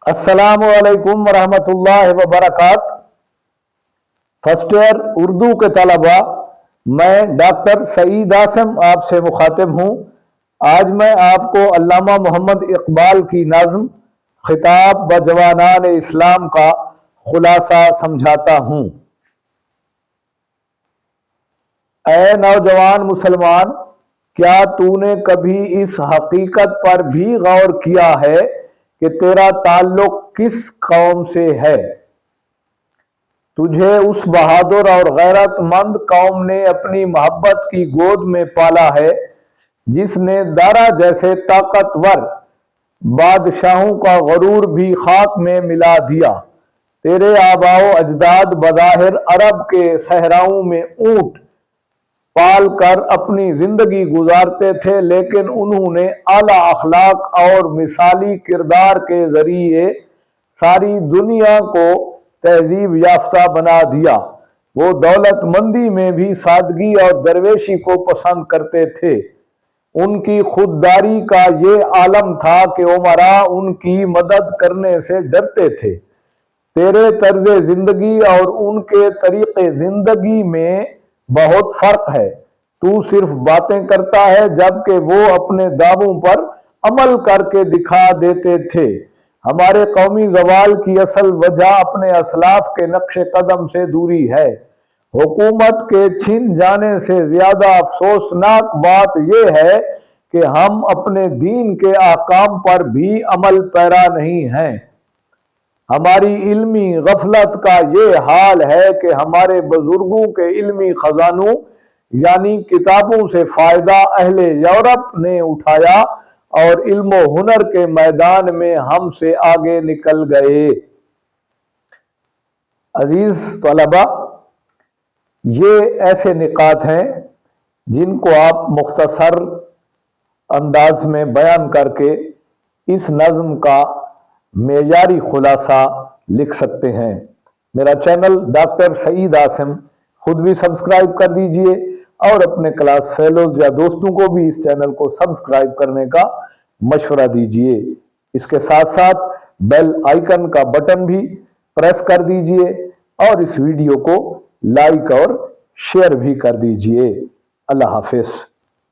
السلام علیکم ورحمۃ اللہ وبرکاتہ۔ فرسٹ ایئر اردو کے طلباء، میں ڈاکٹر سعید عاصم آپ سے مخاطب ہوں۔ آج میں آپ کو علامہ محمد اقبال کی نظم خطاب بجوانان اسلام کا خلاصہ سمجھاتا ہوں۔ اے نوجوان مسلمان، کیا تو نے کبھی اس حقیقت پر بھی غور کیا ہے کہ تیرا تعلق کس قوم سے ہے؟ تجھے اس بہادر اور غیرت مند قوم نے اپنی محبت کی گود میں پالا ہے جس نے دارا جیسے طاقتور بادشاہوں کا غرور بھی خاک میں ملا دیا۔ تیرے آباء و اجداد بظاہر عرب کے صحراؤں میں اونٹ پال کر اپنی زندگی گزارتے تھے، لیکن انہوں نے اعلیٰ اخلاق اور مثالی کردار کے ذریعے ساری دنیا کو تہذیب یافتہ بنا دیا۔ وہ دولت مندی میں بھی سادگی اور درویشی کو پسند کرتے تھے۔ ان کی خودداری کا یہ عالم تھا کہ امراء ان کی مدد کرنے سے ڈرتے تھے۔ تیرے طرز زندگی اور ان کے طریقے زندگی میں بہت فرق ہے۔ تو صرف باتیں کرتا ہے جبکہ وہ اپنے دعووں پر عمل کر کے دکھا دیتے تھے۔ ہمارے قومی زوال کی اصل وجہ اپنے اسلاف کے نقش قدم سے دوری ہے۔ حکومت کے چھن جانے سے زیادہ افسوسناک بات یہ ہے کہ ہم اپنے دین کے احکام پر بھی عمل پیرا نہیں ہیں۔ ہماری علمی غفلت کا یہ حال ہے کہ ہمارے بزرگوں کے علمی خزانوں یعنی کتابوں سے فائدہ اہل یورپ نے اٹھایا اور علم و ہنر کے میدان میں ہم سے آگے نکل گئے۔ عزیز طلباء، یہ ایسے نکات ہیں جن کو آپ مختصر انداز میں بیان کر کے اس نظم کا معیاری خلاصہ لکھ سکتے ہیں۔ میرا چینل ڈاکٹر سعید عاصم خود بھی سبسکرائب کر دیجئے اور اپنے کلاس فیلوز یا دوستوں کو بھی اس چینل کو سبسکرائب کرنے کا مشورہ دیجئے۔ اس کے ساتھ ساتھ بیل آئیکن کا بٹن بھی پریس کر دیجئے اور اس ویڈیو کو لائک اور شیئر بھی کر دیجئے۔ اللہ حافظ۔